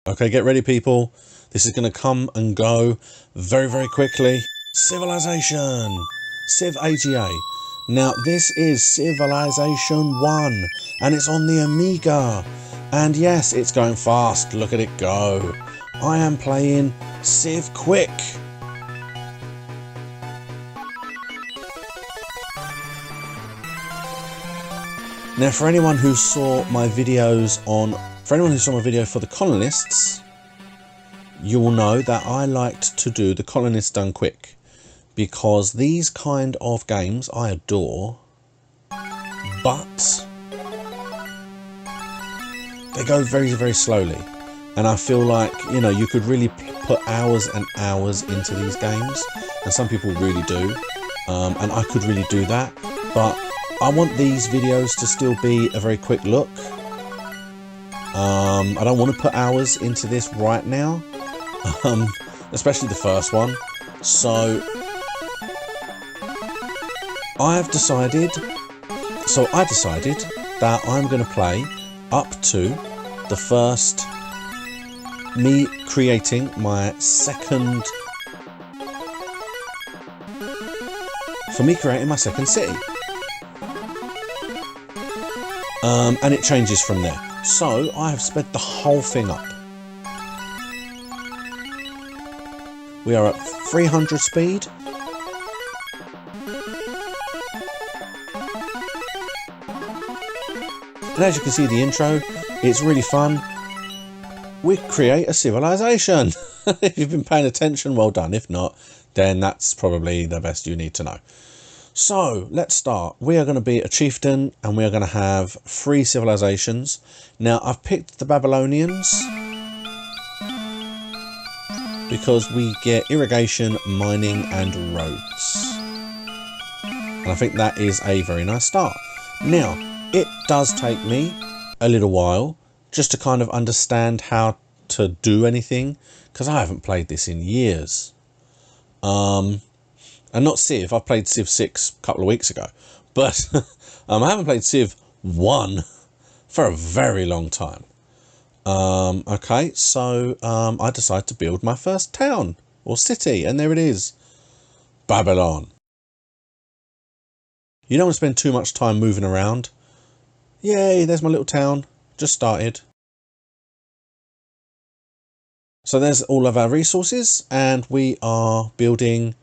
Okay, get ready, people. This is going to come and go very, very quickly. Civilization. Civ AGA. Now, this is Civilization 1, and it's on the Amiga. And yes, it's going fast. Look at it go. I am playing Civ Quick. Now, for anyone who saw my videos my video for the colonists, you will know that I liked to do the colonists done quick, because these kind of games I adore, but they go very, very slowly. And I feel like, you know, you could really put hours and hours into these games, and some people really do, and I could really do that, but I want these videos to still be a very quick look. I don't want to put hours into this right now, especially the first one. So I decided that I'm going to play up to the first, me creating my second city. And it changes from there. So I have sped the whole thing up. We are at 300 speed. And as you can see, the intro, it's really fun. We create a civilization. If you've been paying attention, well done. If not, then that's probably the best you need to know. So let's start. We are going to be a chieftain, and we are going to have 3 civilizations. Now, I've picked the Babylonians because we get irrigation, mining and roads. And I think that is a very nice start. Now, it does take me a little while just to kind of understand how to do anything, because I haven't played this in years. And not Civ, I played Civ 6 a couple of weeks ago, but I haven't played Civ 1 for a very long time. Okay, so I decided to build my first town or city, and there it is, Babylon. You don't want to spend too much time moving around. Yay, there's my little town, just started. So there's all of our resources, and we are building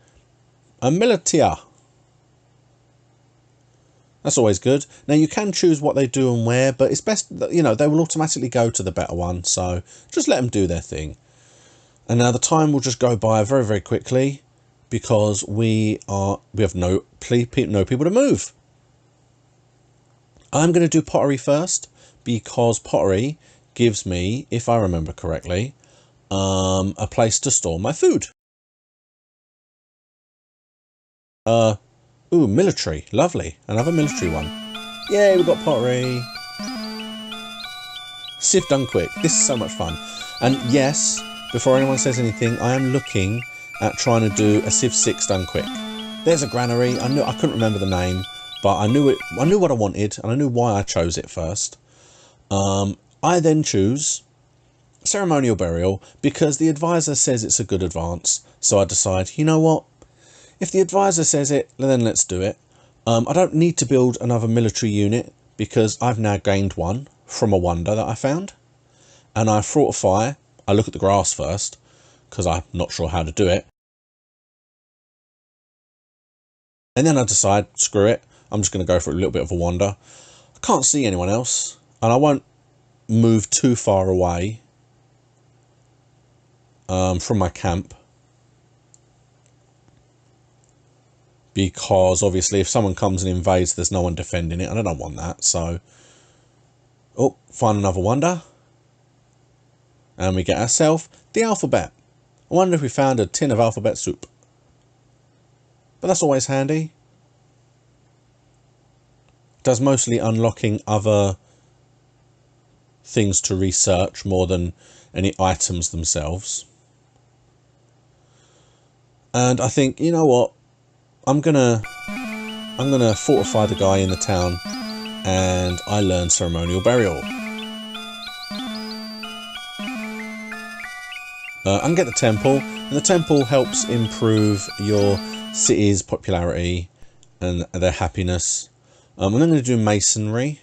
a militia. That's always good. Now, you can choose what they do and where, but it's best that, you know, they will automatically go to the better one, so just let them do their thing. And now the time will just go by very, very quickly, because we have no people to move. I'm going to do pottery first, because pottery gives me, if I remember correctly, a place to store my food. Ooh, military. Lovely. Another military one. Yay, we've got pottery. Civ done quick. This is so much fun. And yes, before anyone says anything, I am looking at trying to do a Civ 6 done quick. There's a granary. I couldn't remember the name, but I knew what I wanted, and I knew why I chose it first. I then choose ceremonial burial because the advisor says it's a good advance. So I decide, you know what? If the advisor says it, then let's do it. I don't need to build another military unit because I've now gained one from a wonder that I found. And I fortify. I look at the grass first because I'm not sure how to do it. And then I decide, screw it. I'm just going to go for a little bit of a wander. I can't see anyone else, and I won't move too far away from my camp. Because obviously if someone comes and invades, there's no one defending it, and I don't want that. So, oh, find another wonder. And we get ourselves the alphabet. I wonder if we found a tin of alphabet soup. But that's always handy. It does mostly unlocking other things to research more than any items themselves. And I think, you know what? I'm gonna fortify the guy in the town, and I learn ceremonial burial. I can get the temple, and the temple helps improve your city's popularity and their happiness. And I'm going to do masonry.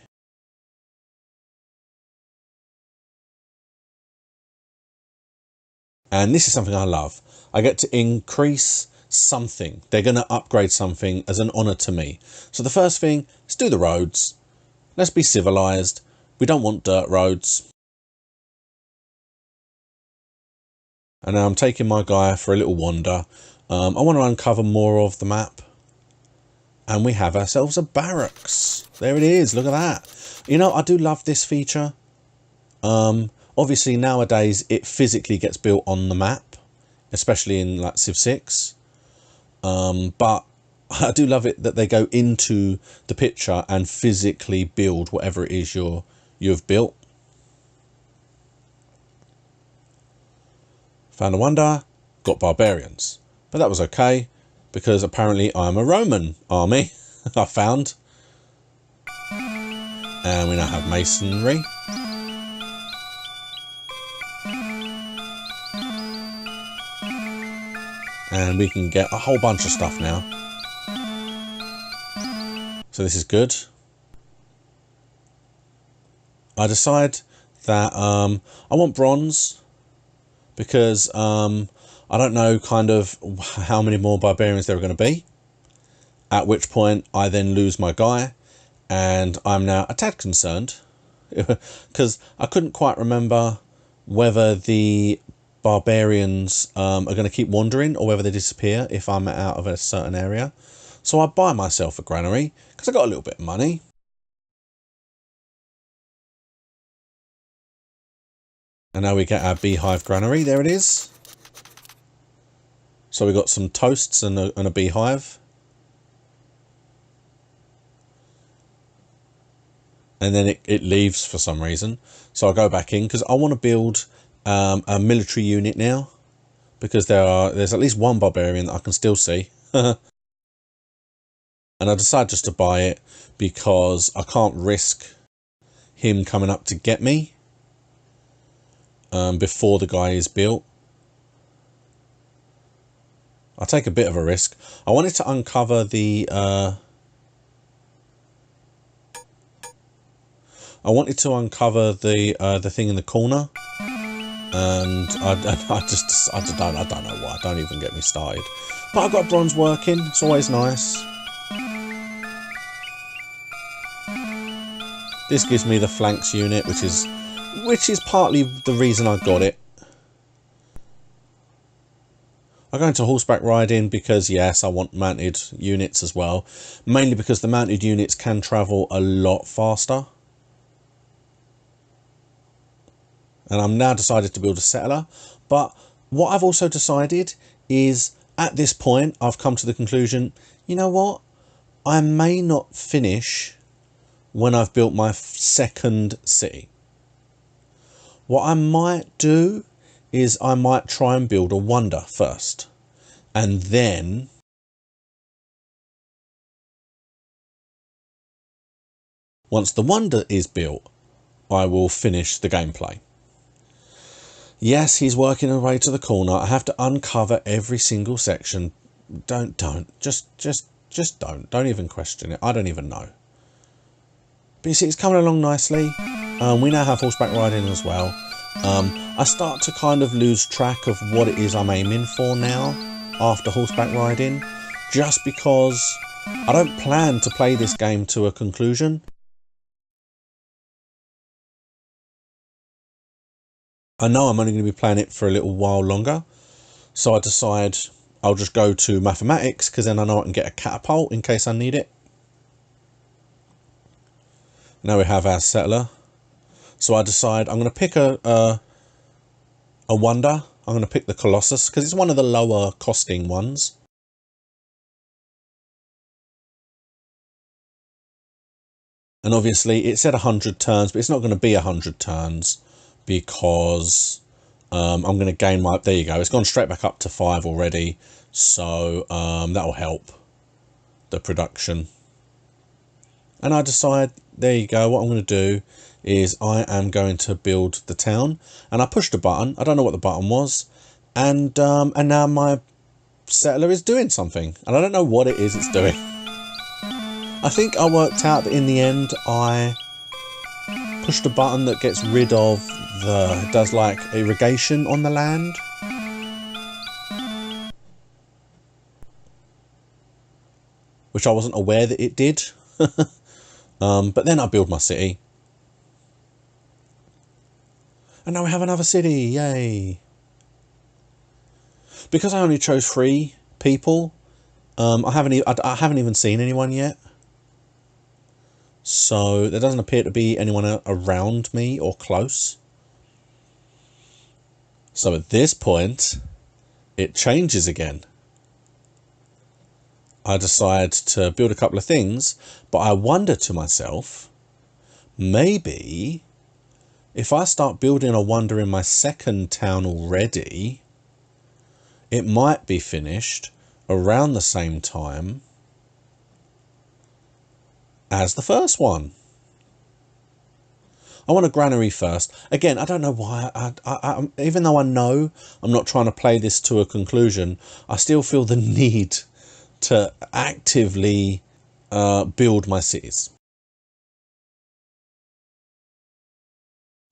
And this is something I love. I get to increase something. They're going to upgrade something as an honour to me. So the first thing, let's do the roads. Let's be civilised. We don't want dirt roads. And now I'm taking my guy for a little wander. I want to uncover more of the map. And we have ourselves a barracks. There it is. Look at that. You know, I do love this feature. Obviously, nowadays, it physically gets built on the map. Especially in like Civ 6. But I do love it that they go into the picture and physically build whatever it is you've built. Found a wonder, got barbarians. But that was okay, because apparently I'm a Roman army, I found. And we now have masonry. And we can get a whole bunch of stuff now. So this is good. I decide that I want bronze. Because I don't know kind of how many more barbarians there are going to be. At which point I then lose my guy. And I'm now a tad concerned. Because I couldn't quite remember whether the barbarians are going to keep wandering. Or whether they disappear if I'm out of a certain area. So I buy myself a granary. Because I got a little bit of money. And now we get our beehive granary. There it is. So we got some toasts and a beehive. And then it leaves for some reason. So I go back in because I want to build a military unit now. Because there's at least one barbarian that I can still see. And I decide just to buy it because I can't risk him coming up to get me. Before the guy is built. I'll take a bit of a risk. I wanted to uncover the the thing in the corner, and I don't know why. Don't even get me started. But I've got bronze working. It's always nice. This gives me the flanks unit, which is partly the reason I got it. I go into horseback riding because, yes, I want mounted units as well. Mainly because the mounted units can travel a lot faster. And I'm now decided to build a settler. But what I've also decided is, at this point, I've come to the conclusion, you know what? I may not finish when I've built my second city. What I might do is I might try and build a wonder first. And then once the wonder is built, I will finish the gameplay. Yes, he's working his way to the corner. I have to uncover every single section. Just don't even question it. I don't even know. But you see, it's coming along nicely. We now have horseback riding as well. I start to kind of lose track of what it is I'm aiming for now after horseback riding, just because I don't plan to play this game to a conclusion. I know I'm only going to be playing it for a little while longer, so I decide I'll just go to mathematics, because then I know I can get a catapult in case I need it. Now we have our settler. So I decide I'm going to pick a wonder. I'm going to pick the Colossus because it's one of the lower costing ones. And obviously it said 100 turns, but it's not going to be 100 turns because I'm going to gain my... There you go. It's gone straight back up to 5 already. So that will help the production. And I decide, there you go, what I'm going to do is I am going to build the town. And I pushed a button. I don't know what the button was. And now my settler is doing something, and I don't know what it is it's doing. I think I worked out that in the end I pushed a button that gets rid of does like irrigation on the land. Which I wasn't aware that it did. But then I build my city. And now we have another city, yay. Because I only chose 3 people, I haven't even seen anyone yet. So there doesn't appear to be anyone around me or close. So at this point, it changes again. I decide to build a couple of things, but I wonder to myself, maybe if I start building a wonder in my second town already, it might be finished around the same time as the first one. I want a granary first. Again, I don't know why. Even though I know I'm not trying to play this to a conclusion, I still feel the need to actively build my cities.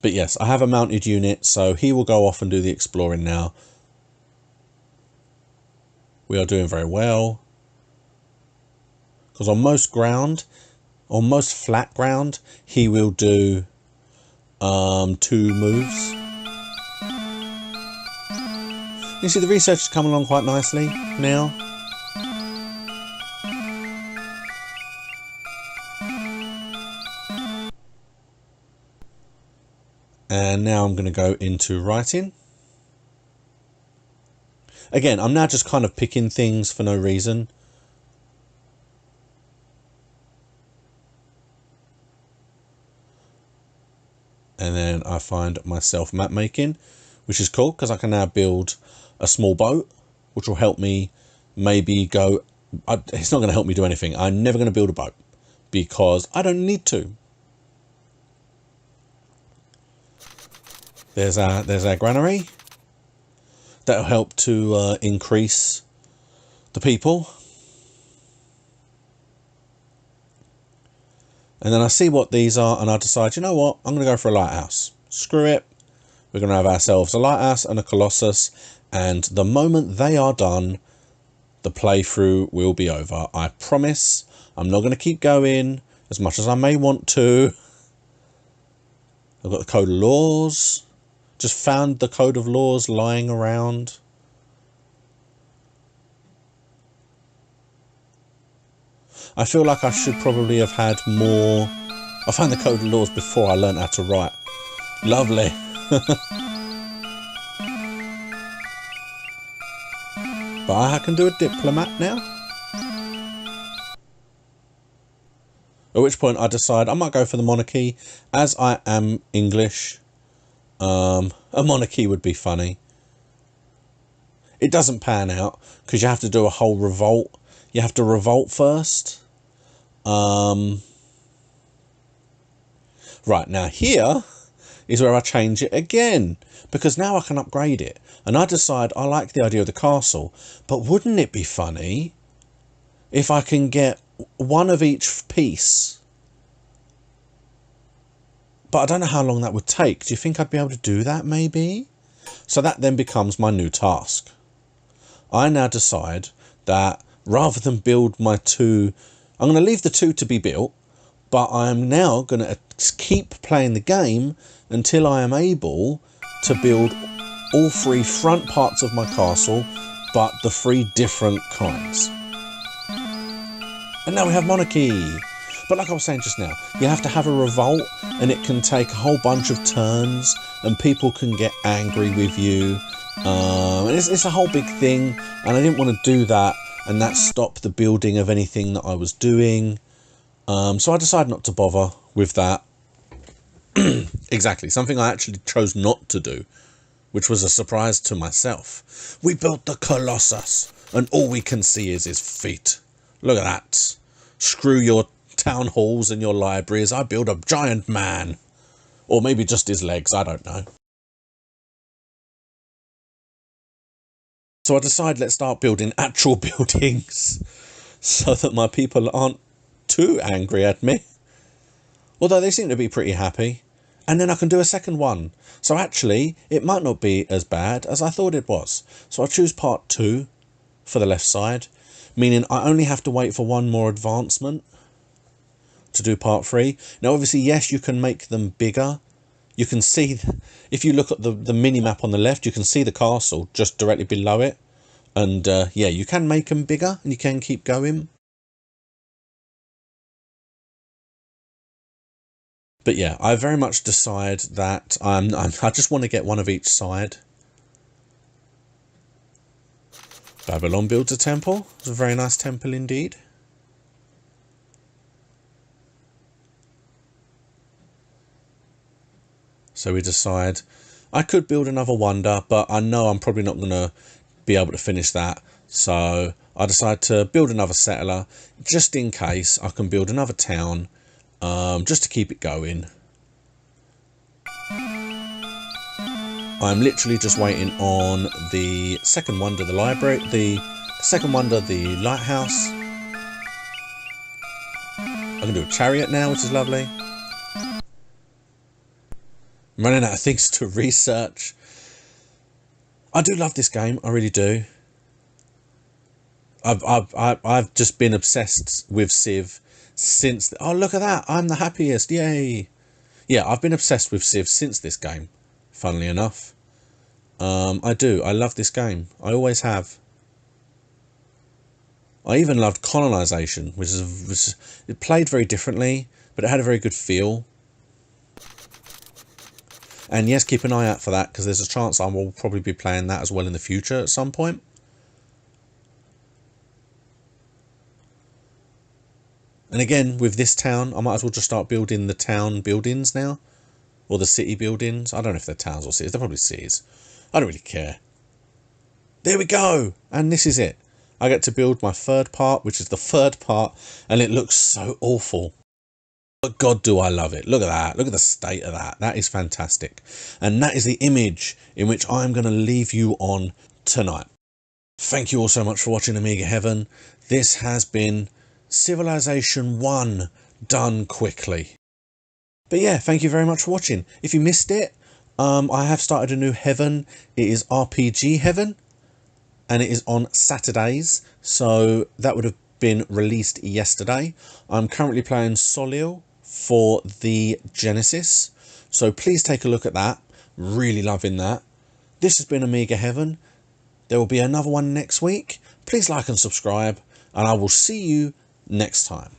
But yes, I have a mounted unit, so he will go off and do the exploring now. We are doing very well. Because on most ground, on most flat ground, he will do 2 moves. You see the research has come along quite nicely now. And now I'm going to go into writing. Again, I'm now just kind of picking things for no reason. And then I find myself map making, which is cool because I can now build a small boat, which will help me maybe go... it's not going to help me do anything. I'm never going to build a boat because I don't need to. There's our granary. That'll help to increase the people. And then I see what these are and I decide, you know what, I'm going to go for a lighthouse. Screw it. We're going to have ourselves a lighthouse and a colossus. And the moment they are done, the playthrough will be over. I promise. I'm not going to keep going as much as I may want to. I've got the code of laws. Just found the code of laws lying around. I feel like I should probably have had more. I found the code of laws before I learned how to write. Lovely. But I can do a diplomat now. At which point I decide I might go for the monarchy. As I am English, a monarchy would be funny. It doesn't pan out because you have to do a whole revolt. You have to revolt first. Right, now here is where I change it again, because now I can upgrade it. And I decide I like the idea of the castle, but wouldn't it be funny if I can get one of each piece? But I don't know how long that would take. Do you think I'd be able to do that maybe? So that then becomes my new task. I now decide that rather than build my 2, I'm going to leave the 2 to be built, but I am now going to keep playing the game until I am able to build all 3 front parts of my castle, but the 3 different kinds. And now we have monarchy. But like I was saying just now, you have to have a revolt, and it can take a whole bunch of turns, and people can get angry with you. It's a whole big thing, and I didn't want to do that, and that stopped the building of anything that I was doing. So I decided not to bother with that. Exactly, something I actually chose not to do, which was a surprise to myself. We built the Colossus, and all we can see is his feet. Look at that. Screw your town halls and your libraries. I build a giant man. Or maybe just his legs, I don't know. So I decided let's start building actual buildings so that my people aren't too angry at me. Although they seem to be pretty happy. And then I can do a second one. So actually, it might not be as bad as I thought it was. So I choose part 2 for the left side, meaning I only have to wait for one more advancement to do part 3. Now, obviously, yes, you can make them bigger. You can see, if you look at the mini-map on the left, you can see the castle just directly below it. And yeah, you can make them bigger and you can keep going. But yeah, I very much decide that I just want to get one of each side. Babylon builds a temple. It's a very nice temple indeed. So we decide I could build another wonder, but I know I'm probably not going to be able to finish that. So I decide to build another settler just in case I can build another town, just to keep it going. I'm literally just waiting on the second wonder, the library, the second wonder, the lighthouse. I can do a chariot now, which is lovely. I'm running out of things to research. I do love this game, I really do. I've just been obsessed with Civ since. Oh, look at that! I'm the happiest! Yay! Yeah, I've been obsessed with Civ since this game. Funnily enough, I do. I love this game. I always have. I even loved Colonization, which it played very differently, but it had a very good feel. And yes, keep an eye out for that, because there's a chance I will probably be playing that as well in the future at some point. And again, with this town, I might as well just start building the town buildings now. Or the city buildings. I don't know if they're towns or cities. They're probably cities. I don't really care. There we go. And this is it. I get to build my third part, which is the third part. And it looks so awful. But God, do I love it. Look at that. Look at the state of that. That is fantastic. And that is the image in which I'm going to leave you on tonight. Thank you all so much for watching Amiga Heaven. This has been Civilization 1 done quickly. But yeah, thank you very much for watching. If you missed it, I have started a new Heaven. It is RPG Heaven, and it is on Saturdays, so that would have been released yesterday. I'm currently playing Solio for the Genesis, so please take a look at that. Really loving that. This has been Amiga Heaven. There will be another one next week. Please like and subscribe, and I will see you next time.